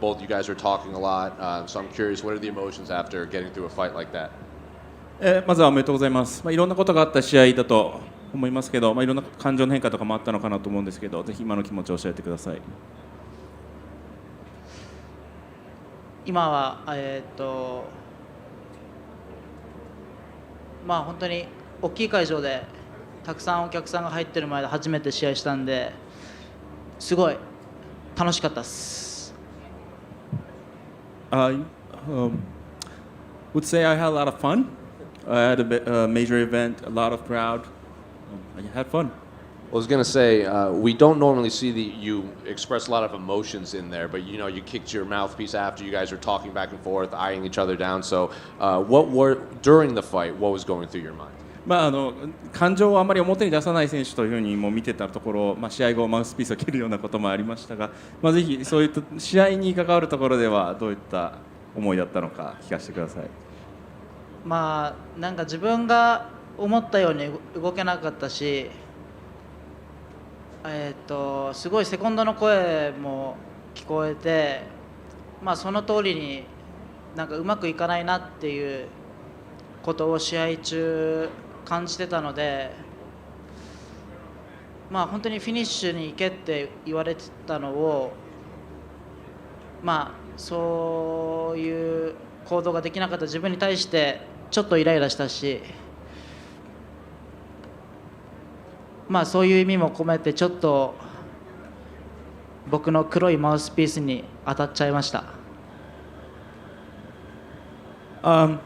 both you guys are talking a lot, so I'm curious, what are the emotions after getting through a fight like that? まずはおめでとうございます。いろんなことがあった試合だと思いますけど、いろんな感情の変化とかもあったのかなと思うんですけど、ぜひ今の気持ちを教えてください。今はまあ本当に大きい会場でたくさんお客さんが入ってる前で初めて試合したんで、すごい楽しかったです。I would say I had a lot of fun. I had a major event, a lot of crowd. I had fun. I was gonna say, we don't normally see you express a lot of emotions in there, but you know, you kicked your mouthpiece after you guys were talking back and forth, eyeing each other down. So, during the fight, what was going through your mind? 感情をあまり表に出さない選手というふうにも見てたところ、試合後マウスピースを切るようなこともありましたが、ぜひそういった試合に関わるところではどういった思いだったのか聞かせてください。なんか自分が思ったように動けなかったし、すごいセコンドの声も聞こえて、その通りになんかうまくいかないなっていうことを試合中感じてたので、本当にフィニッシュに行けって言われてたのを、そういう行動ができなかった自分に対してちょっとイライラしたし、そういう意味も込めてちょっと僕の黒いマウスピースに当たっちゃいました。I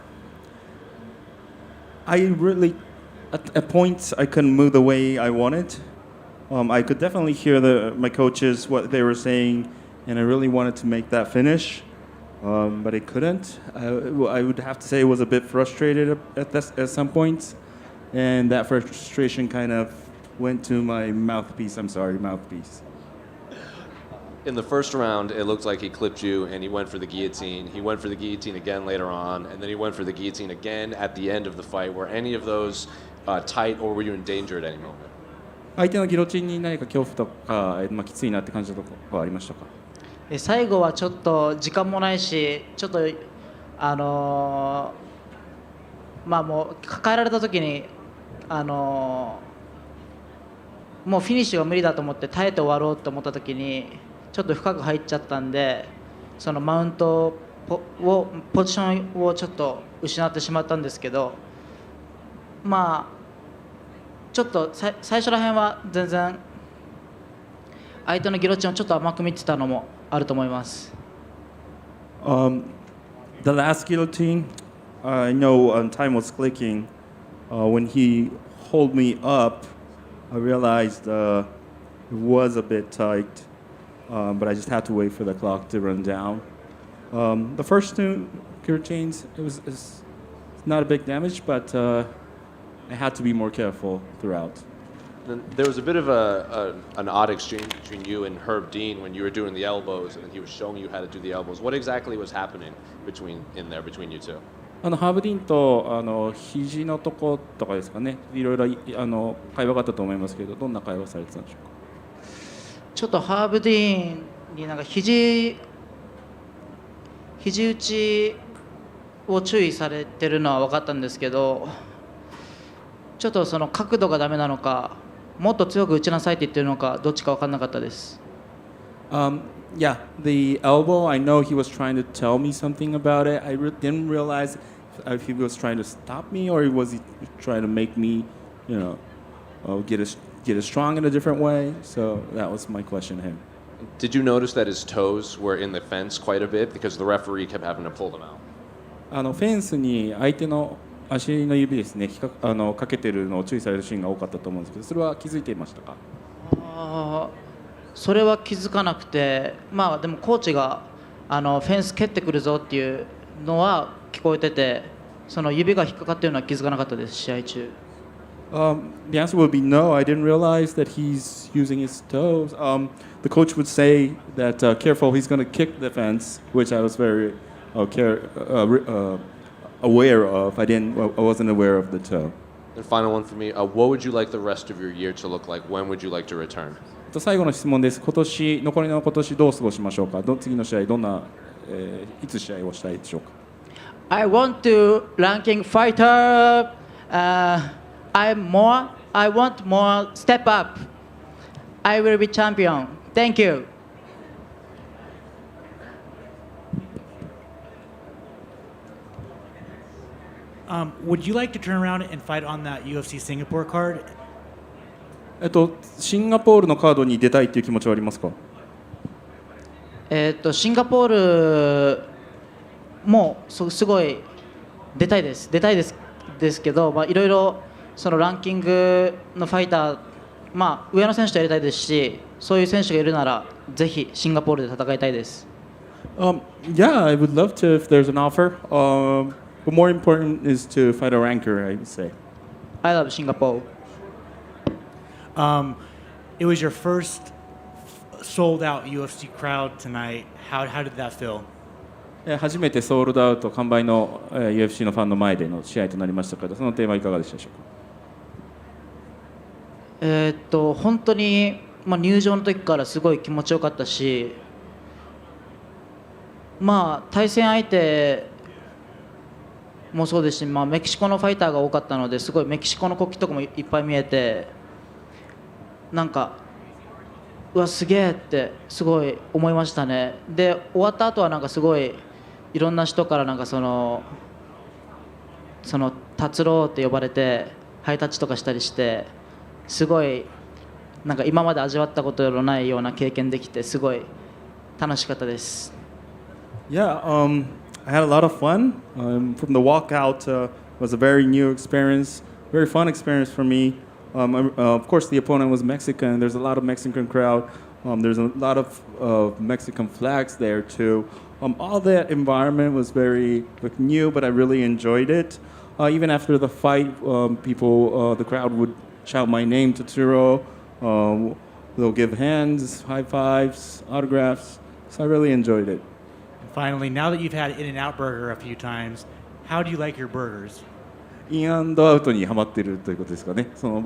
really, at points, I couldn't move the way I wanted. I could definitely hear my coaches, what they were saying, and I really wanted to make that finish, but I couldn't. I would have to say I was a bit frustrated at some points, and that frustration kind of went to my mouthpiece. Mouthpiece. In the first round, it looked like he clipped you and he went for the guillotine. He went for the guillotine again later on, and then he went for the guillotine again at the end of the fight. Were any of those tight, or were you in danger at any moment? 相手のギロチンに何か恐怖とか、きついなって感じたところはありましたか？最後はちょっと時間もないし、ちょっともう抱えられた時にもうフィニッシュが無理だと思って耐えて終わろうと思った時にちょっと深く入っちゃったんで、そのマウントポジションをちょっと失ってしまったんですけど、ちょっと最初らへんは全然相手のギロチンをちょっと甘く見てたのもあると思います。The last guillotine, I know time was clicking. When he held me up, I realized it was a bit tight, but I just had to wait for the clock to run down. The first two guillotines, it's not a big damage, but I had to be more careful throughout. There was a bit of an odd exchange between you and Herb Dean when you were doing the elbows, and he was showing you how to do the elbows. What exactly was happening between you two? ハーブディーンと肘のとことかですかね、いろいろ会話があったと思いますけど、どんな会話されてたんでしょうか？ちょっとハーブディーンになんか肘打ちを注意されてるのは分かったんですけど、ちょっとその角度がダメなのか、もっと強く打ちなさいって言ってるのか、どっちか分かんなかったです。Yeah, the elbow, I know he was trying to tell me something about it. I didn't realize if he was trying to stop me or was he trying to make me, get as strong in a different way. So that was my question to him. Did you notice that his toes were in the fence quite a bit because the referee kept having to pull them out? フェンスに相手の足の指ですね、かけてるのを注意されるシーンが多かったと思うんですけど、それは気づいていましたか？それは気づかなくて、でもコーチがフェンス蹴ってくるぞっていうのは聞こえてて、その指が引っかかっているのは気づかなかったです、試合中。The answer would be no. I didn't realize that he's using his toes. The coach would say that careful, he's going to kick the fence, which I was very aware of. I wasn't aware of the toe. And final one for me. What would you like the rest of your year to look like? When would you like to return? 最後の質問です。残りの今年どう過ごしましょうか。次の試合どんな、いつ試合をしたいでしょうか。I want to ranking fighter. I want more step up. I will be champion. Thank you. Would you like to turn around and fight on that UFC Singapore card? シンガポールのカードに出たいっていう気持ちはありますか。シンガポールもすごい出たいですけど、いろいろそのランキングのファイター、上の選手とやりたいですし、そういう選手がいるならぜひシンガポールで戦いたいです。Yeah, I would love to if there's an offer. But more important is to fight a ranker, I would say. I love Singapore. It was your first sold out UFC crowd tonight. How did that feel? 初めてソールドアウト完売の UFC のファンの前での試合となりましたけど、そのテーマいかがでしたでしょうか。本当に、入場の時からすごい気持ちよかったし、対戦相手もそうですし、メキシコのファイターが多かったので、すごいメキシコの国旗とかもいっぱい見えて、なんかうわすげえってすごい思いましたね。で終わった後はなんかすごいいろんな人からなんかその達郎って呼ばれてハイタッチとかしたりして、すごいなんか今まで味わったことのないような経験できてすごい楽しかったです。Yeah, I had a lot of fun. From the walkout, was a very new experience, very fun experience for me. Of course, the opponent was Mexican. There's a lot of Mexican crowd. There's a lot of Mexican flags there too. All that environment was very new, but I really enjoyed it. Even after the fight, the crowd would shout my name, Tatsuro. They'll give hands, high fives, autographs. So I really enjoyed it. Finally, now that you've had In-N-Out Burger a few times, how do you like your burgers? インアンドアウトにハマってるということですかね。ハン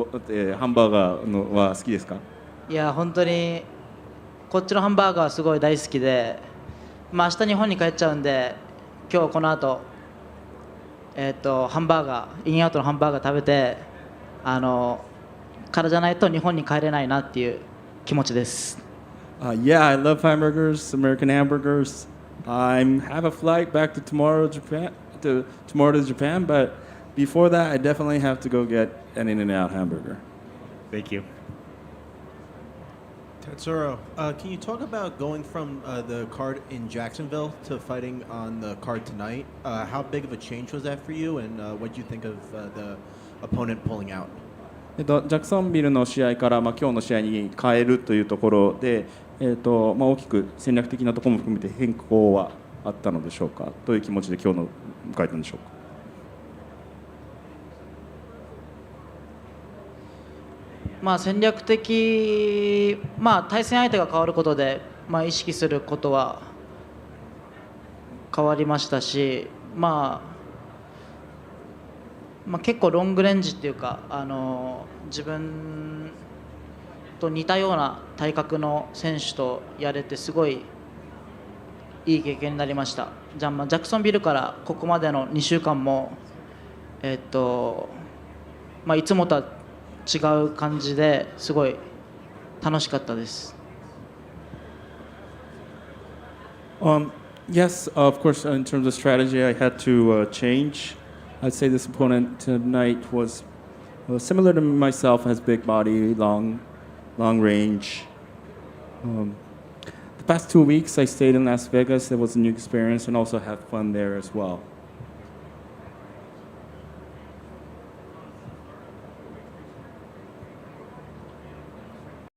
バーガーのは好きですか。いや本当にこっちのハンバーガーすごい大好きで、明日日本に帰っちゃうんで、今日この後ハンバーガーインアウトのハンバーガー食べて、からじゃないと日本に帰れないなっていう気持ちです。Yeah, I love hamburgers, American hamburgers. I have a flight back to tomorrow to Japan, but before that, I definitely have to go get an In-N-Out hamburger. Thank you. Tatsuro, can you talk about going from the card in Jacksonville to fighting on the card tonight? How big of a change was that for you, and what do you think of the opponent pulling out? ジャクソンビルの試合から、今日の試合に変えるというところで、大きく戦略的なところも含めて変更はあったのでしょうか。どういう気持ちで今日の迎えたんでしょうか。戦略的、対戦相手が変わることで、意識することは変わりましたし、結構ロングレンジっていうか、自分と似たような体格の選手とやれてすごいいい経験になりました。ジャクソンビルからここまでの2週間も、いつもとは違う感じですごい楽しかったです。Yes, of course, in terms of strategy, I had to change. I'd say this opponent tonight was similar to myself, has big body, long range. The past 2 weeks I stayed in Las Vegas. It was a new experience and also had fun there as well.